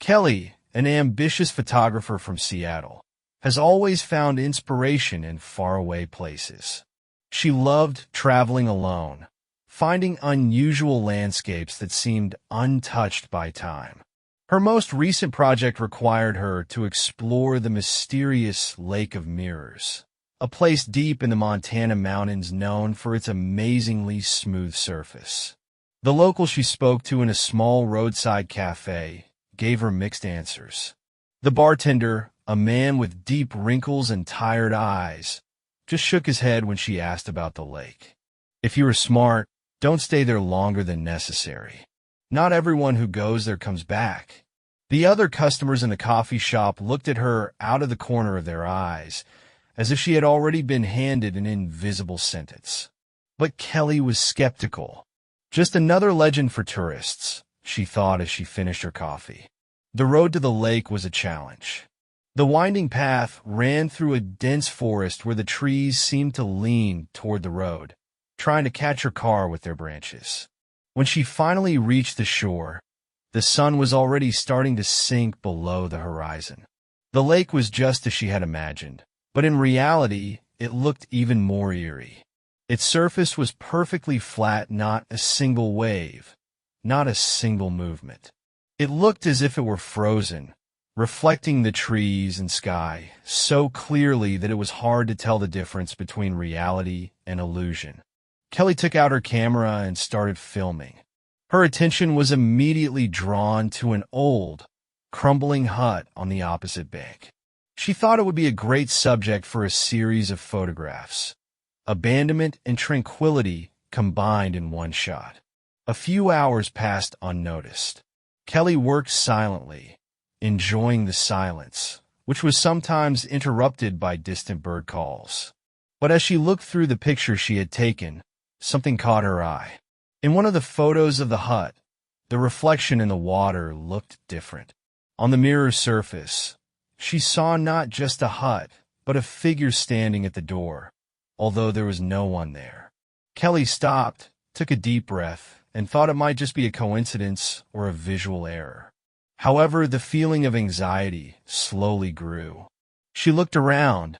Kelly, an ambitious photographer from Seattle, has always found inspiration in faraway places. She loved traveling alone, finding unusual landscapes that seemed untouched by time. Her most recent project required her to explore the mysterious Lake of Mirrors, a place deep in the Montana mountains known for its amazingly smooth surface. The local she spoke to in a small roadside cafe gave her mixed answers. The bartender, a man with deep wrinkles and tired eyes, just shook his head when she asked about the lake. If you are smart, don't stay there longer than necessary. Not everyone who goes there comes back. The other customers in the coffee shop looked at her out of the corner of their eyes, as if she had already been handed an invisible sentence. But Kelly was skeptical. Just another legend for tourists, she thought as she finished her coffee. The road to the lake was a challenge. The winding path ran through a dense forest where the trees seemed to lean toward the road, trying to catch her car with their branches. When she finally reached the shore, the sun was already starting to sink below the horizon. The lake was just as she had imagined, but in reality, it looked even more eerie. Its surface was perfectly flat, not a single wave, not a single movement. It looked as if it were frozen, reflecting the trees and sky so clearly that it was hard to tell the difference between reality and illusion. Kelly took out her camera and started filming. Her attention was immediately drawn to an old, crumbling hut on the opposite bank. She thought it would be a great subject for a series of photographs. Abandonment and tranquility combined in one shot. A few hours passed unnoticed. Kelly worked silently, enjoying the silence, which was sometimes interrupted by distant bird calls. But as she looked through the picture she had taken, something caught her eye. In one of the photos of the hut, the reflection in the water looked different. On the mirror's surface, she saw not just a hut, but a figure standing at the door, although there was no one there. Kelly stopped, took a deep breath, and thought it might just be a coincidence or a visual error. However, the feeling of anxiety slowly grew. She looked around,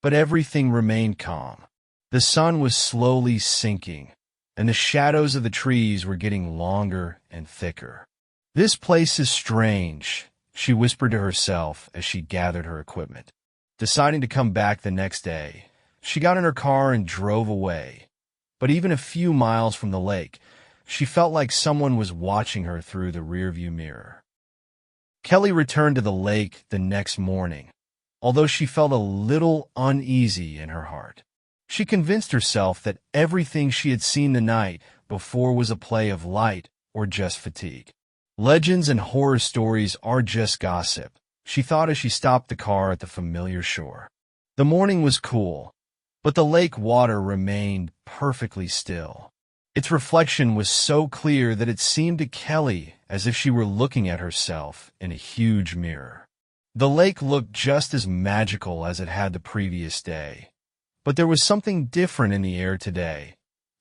but everything remained calm. The sun was slowly sinking, and the shadows of the trees were getting longer and thicker. "This place is strange," she whispered to herself as she gathered her equipment. Deciding to come back the next day, she got in her car and drove away. But even a few miles from the lake, she felt like someone was watching her through the rearview mirror. Kelly returned to the lake the next morning, although she felt a little uneasy in her heart. She convinced herself that everything she had seen the night before was a play of light or just fatigue. Legends and horror stories are just gossip, she thought as she stopped the car at the familiar shore. The morning was cool, but the lake water remained perfectly still. Its reflection was so clear that it seemed to Kelly as if she were looking at herself in a huge mirror. The lake looked just as magical as it had the previous day, but there was something different in the air today,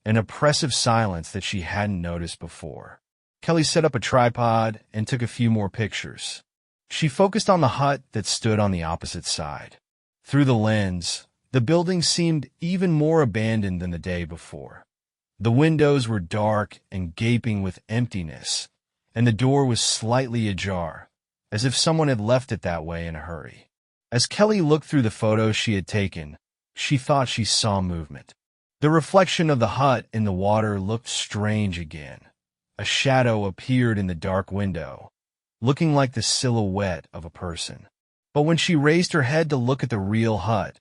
an oppressive silence that she hadn't noticed before. Kelly set up a tripod and took a few more pictures. She focused on the hut that stood on the opposite side. Through the lens, the building seemed even more abandoned than the day before. The windows were dark and gaping with emptiness, and the door was slightly ajar, as if someone had left it that way in a hurry. As Kelly looked through the photos she had taken, she thought she saw movement. The reflection of the hut in the water looked strange again. A shadow appeared in the dark window, looking like the silhouette of a person. But when she raised her head to look at the real hut,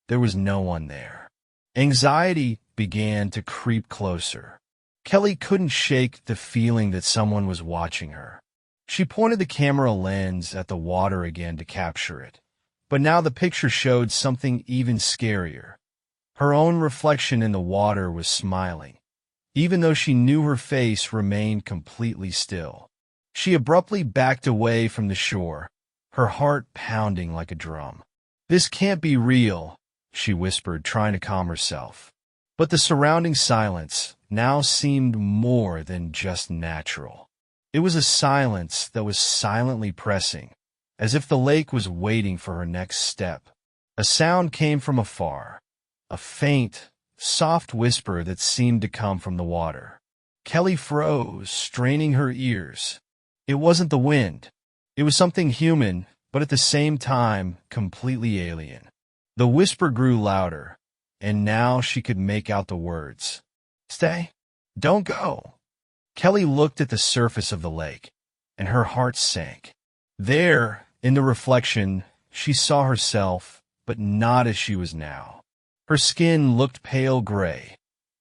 there was no one there. Anxiety began to creep closer. Kelly couldn't shake the feeling that someone was watching her. She pointed the camera lens at the water again to capture it, but now the picture showed something even scarier. Her own reflection in the water was smiling, even though she knew her face remained completely still. She abruptly backed away from the shore, her heart pounding like a drum. "This can't be real," she whispered, trying to calm herself. But the surrounding silence now seemed more than just natural. It was a silence that was silently pressing, as if the lake was waiting for her next step. A sound came from afar, a faint, soft whisper that seemed to come from the water. Kelly froze, straining her ears. It wasn't the wind. It was something human, but at the same time, completely alien. The whisper grew louder, and now she could make out the words. "Stay. Don't go." Kelly looked at the surface of the lake, and her heart sank. There, in the reflection, she saw herself, but not as she was now. Her skin looked pale gray,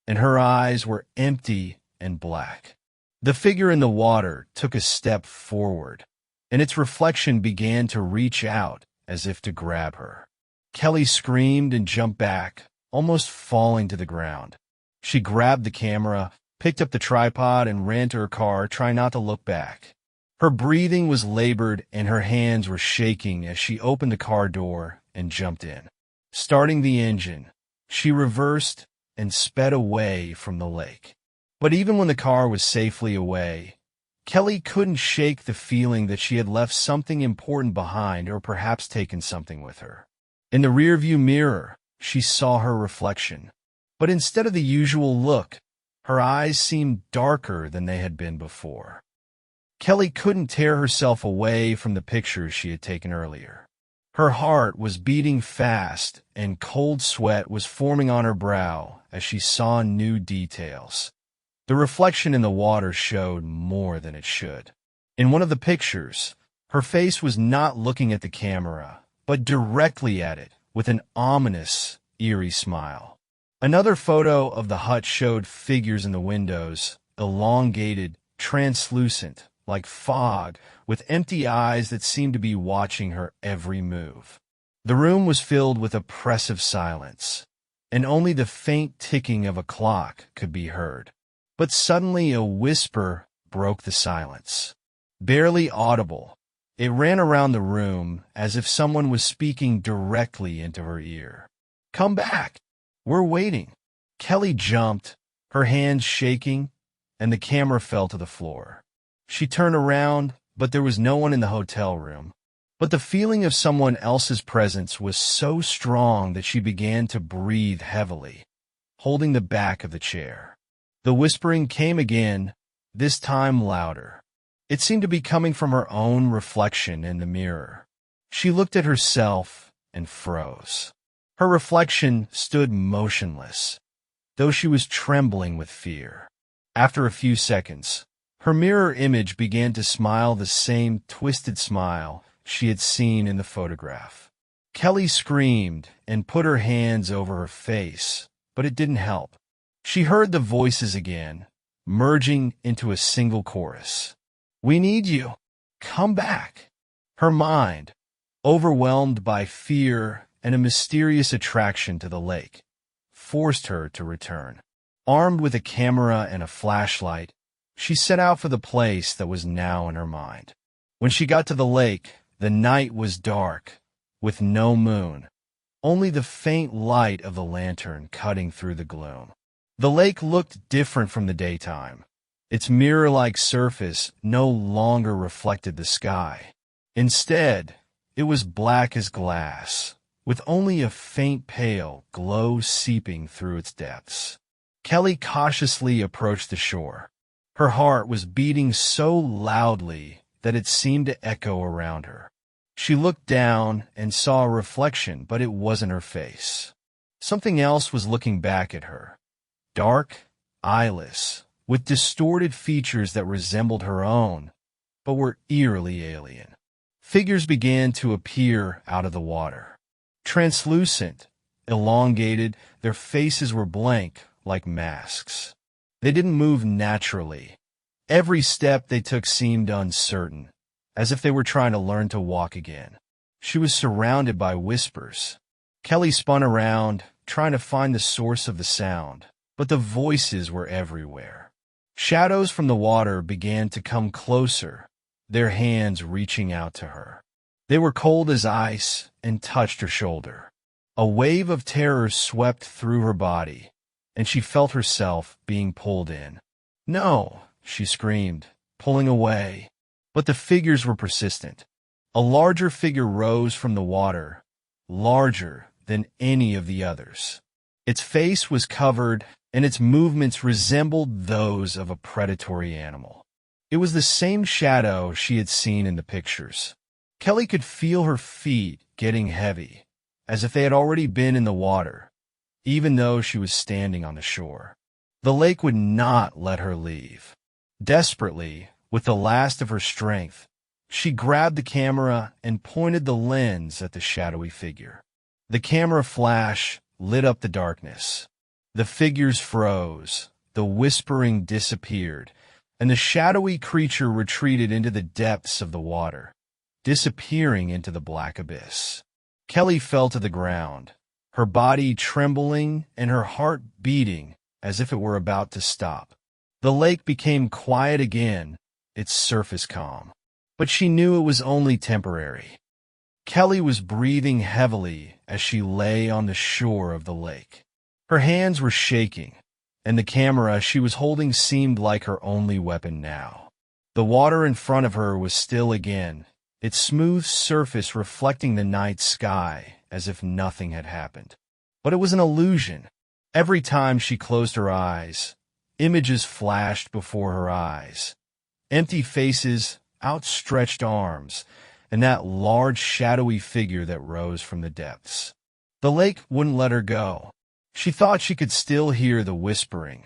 and her eyes were empty and black. The figure in the water took a step forward, and its reflection began to reach out as if to grab her. Kelly screamed and jumped back, almost falling to the ground. She grabbed the camera, picked up the tripod, and ran to her car, trying not to look back. Her breathing was labored, and her hands were shaking as she opened the car door and jumped in. Starting the engine, she reversed and sped away from the lake. But even when the car was safely away, Kelly couldn't shake the feeling that she had left something important behind, or perhaps taken something with her. In the rearview mirror, she saw her reflection. But instead of the usual look, her eyes seemed darker than they had been before. Kelly couldn't tear herself away from the pictures she had taken earlier. Her heart was beating fast, and cold sweat was forming on her brow as she saw new details. The reflection in the water showed more than it should. In one of the pictures, her face was not looking at the camera, but directly at it, with an ominous, eerie smile. Another photo of the hut showed figures in the windows, elongated, translucent, like fog, with empty eyes that seemed to be watching her every move. The room was filled with oppressive silence, and only the faint ticking of a clock could be heard. But suddenly a whisper broke the silence. Barely audible, it ran around the room as if someone was speaking directly into her ear. "Come back! We're waiting." Kelly jumped, her hands shaking, and the camera fell to the floor. She turned around, but there was no one in the hotel room. But the feeling of someone else's presence was so strong that she began to breathe heavily, holding the back of the chair. The whispering came again, this time louder. It seemed to be coming from her own reflection in the mirror. She looked at herself and froze. Her reflection stood motionless, though she was trembling with fear. After a few seconds, her mirror image began to smile the same twisted smile she had seen in the photograph. Kelly screamed and put her hands over her face, but it didn't help. She heard the voices again, merging into a single chorus. "We need you. Come back." Her mind, overwhelmed by fear and a mysterious attraction to the lake, forced her to return. Armed with a camera and a flashlight, she set out for the place that was now in her mind. When she got to the lake, the night was dark, with no moon, only the faint light of the lantern cutting through the gloom. The lake looked different from the daytime. Its mirror-like surface no longer reflected the sky. Instead, it was black as glass, with only a faint pale glow seeping through its depths. Kelly cautiously approached the shore. Her heart was beating so loudly that it seemed to echo around her. She looked down and saw a reflection, but it wasn't her face. Something else was looking back at her. Dark, eyeless, with distorted features that resembled her own, but were eerily alien. Figures began to appear out of the water. Translucent, elongated, their faces were blank, like masks. They didn't move naturally. Every step they took seemed uncertain, as if they were trying to learn to walk again. She was surrounded by whispers. Kelly spun around, trying to find the source of the sound, but the voices were everywhere. Shadows from the water began to come closer, their hands reaching out to her. They were cold as ice and touched her shoulder. A wave of terror swept through her body, and she felt herself being pulled in. "No," she screamed, pulling away. But the figures were persistent. A larger figure rose from the water, larger than any of the others. Its face was covered, and its movements resembled those of a predatory animal. It was the same shadow she had seen in the pictures. Kelly could feel her feet getting heavy, as if they had already been in the water, even though she was standing on the shore. The lake would not let her leave. Desperately, with the last of her strength, she grabbed the camera and pointed the lens at the shadowy figure. The camera flash lit up the darkness. The figures froze, the whispering disappeared, and the shadowy creature retreated into the depths of the water, disappearing into the black abyss. Kelly fell to the ground, her body trembling and her heart beating as if it were about to stop. The lake became quiet again, its surface calm. But she knew it was only temporary. Kelly was breathing heavily as she lay on the shore of the lake. Her hands were shaking, and the camera she was holding seemed like her only weapon now. The water in front of her was still again, its smooth surface reflecting the night sky as if nothing had happened. But it was an illusion. Every time she closed her eyes, images flashed before her eyes. Empty faces, outstretched arms, and that large shadowy figure that rose from the depths. The lake wouldn't let her go. She thought she could still hear the whispering,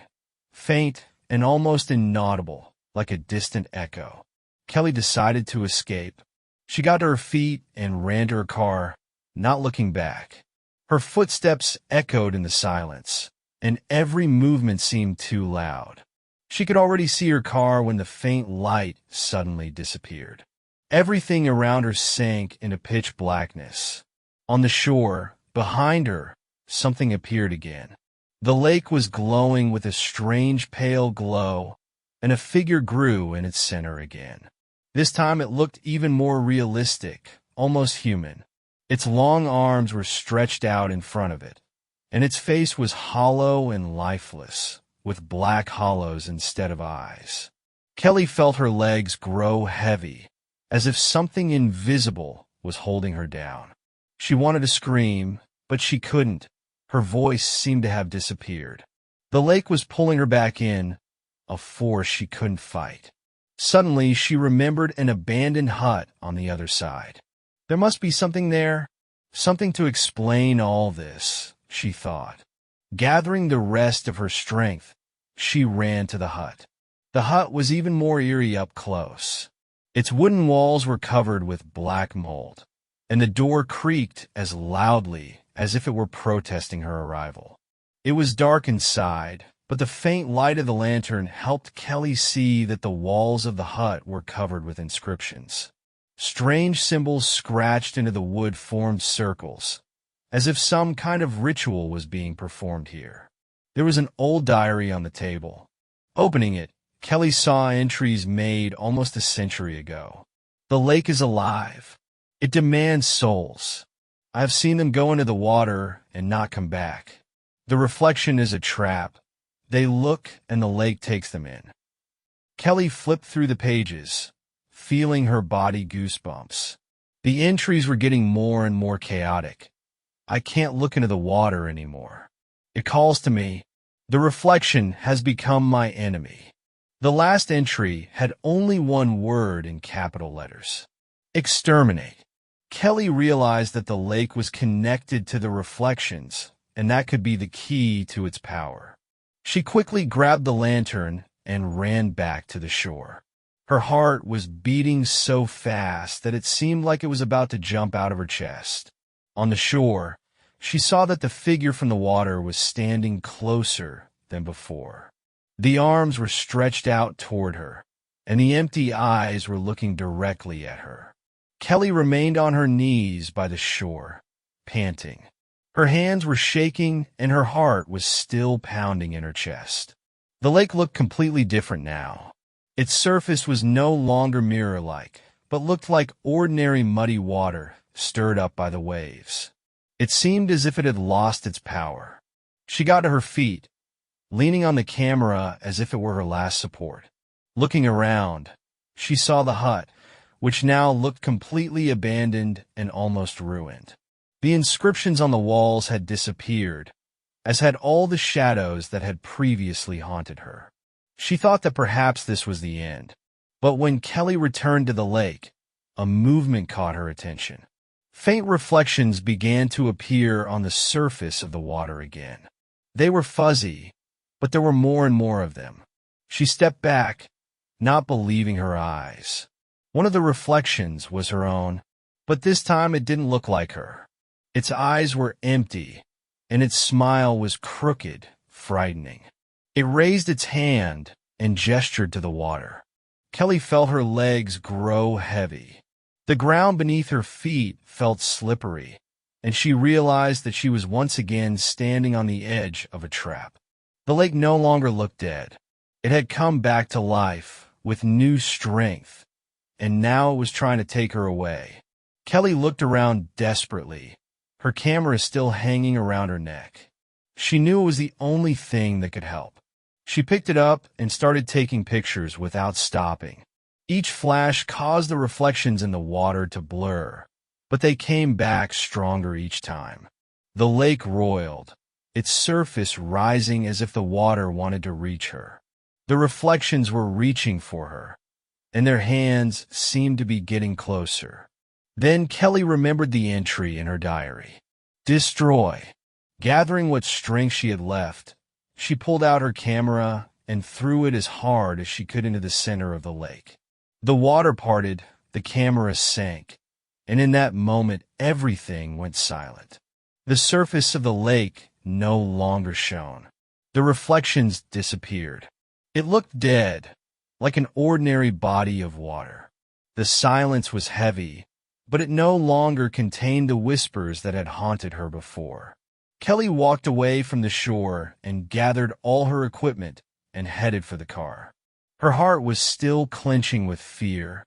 faint and almost inaudible, like a distant echo. Kelly decided to escape. She got to her feet and ran to her car, not looking back. Her footsteps echoed in the silence, and every movement seemed too loud. She could already see her car when the faint light suddenly disappeared. Everything around her sank into pitch blackness. On the shore, behind her, something appeared again. The lake was glowing with a strange pale glow, and a figure grew in its center again. This time it looked even more realistic, almost human. Its long arms were stretched out in front of it, and its face was hollow and lifeless, with black hollows instead of eyes. Kelly felt her legs grow heavy, as if something invisible was holding her down. She wanted to scream, but she couldn't. Her voice seemed to have disappeared. The lake was pulling her back in, a force she couldn't fight. Suddenly, she remembered an abandoned hut on the other side. There must be something there, something to explain all this, she thought. Gathering the rest of her strength, she ran to the hut. The hut was even more eerie up close. Its wooden walls were covered with black mold, and the door creaked as loudly as if it were protesting her arrival. It was dark inside, but the faint light of the lantern helped Kelly see that the walls of the hut were covered with inscriptions. Strange symbols scratched into the wood formed circles, as if some kind of ritual was being performed here. There was an old diary on the table. Opening it, Kelly saw entries made almost a century ago. The lake is alive. It demands souls. I have seen them go into the water and not come back. The reflection is a trap. They look and the lake takes them in. Kelly flipped through the pages, feeling her body goosebumps. The entries were getting more and more chaotic. I can't look into the water anymore. It calls to me. The reflection has become my enemy. The last entry had only one word in capital letters. Exterminate. Kelly realized that the lake was connected to the reflections, and that could be the key to its power. She quickly grabbed the lantern and ran back to the shore. Her heart was beating so fast that it seemed like it was about to jump out of her chest. On the shore, she saw that the figure from the water was standing closer than before. The arms were stretched out toward her, and the empty eyes were looking directly at her. Kelly remained on her knees by the shore, panting. Her hands were shaking, and her heart was still pounding in her chest. The lake looked completely different now. Its surface was no longer mirror-like, but looked like ordinary muddy water stirred up by the waves. It seemed as if it had lost its power. She got to her feet, leaning on the camera as if it were her last support. Looking around, She saw the hut, which now looked completely abandoned and almost ruined. The inscriptions on the walls had disappeared, as had all the shadows that had previously haunted her. She thought that perhaps this was the end. But when Kelly returned to the lake, a movement caught her attention. Faint reflections began to appear on the surface of the water again. They were fuzzy, but there were more and more of them. She stepped back, not believing her eyes. One of the reflections was her own, but this time it didn't look like her. Its eyes were empty, and its smile was crooked, frightening. It raised its hand and gestured to the water. Kelly felt her legs grow heavy. The ground beneath her feet felt slippery, and she realized that she was once again standing on the edge of a trap. The lake no longer looked dead. It had come back to life with new strength, and now it was trying to take her away. Kelly looked around desperately, her camera still hanging around her neck. She knew it was the only thing that could help. She picked it up and started taking pictures without stopping. Each flash caused the reflections in the water to blur, but they came back stronger each time. The lake roiled, its surface rising as if the water wanted to reach her. The reflections were reaching for her, and their hands seemed to be getting closer. Then Kelly remembered the entry in her diary. Destroy. Gathering what strength she had left, she pulled out her camera and threw it as hard as she could into the center of the lake. The water parted, the camera sank, and in that moment everything went silent. The surface of the lake no longer shone. The reflections disappeared. It looked dead, like an ordinary body of water. The silence was heavy, but it no longer contained the whispers that had haunted her before. Kelly walked away from the shore and gathered all her equipment and headed for the car. Her heart was still clenching with fear,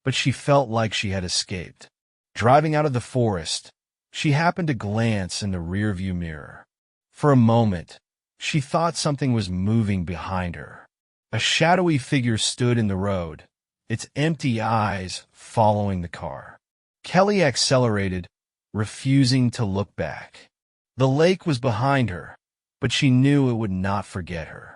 but she felt like she had escaped. Driving out of the forest, she happened to glance in the rearview mirror. For a moment, she thought something was moving behind her. A shadowy figure stood in the road, its empty eyes following the car. Kelly accelerated, refusing to look back. The lake was behind her, but she knew it would not forget her.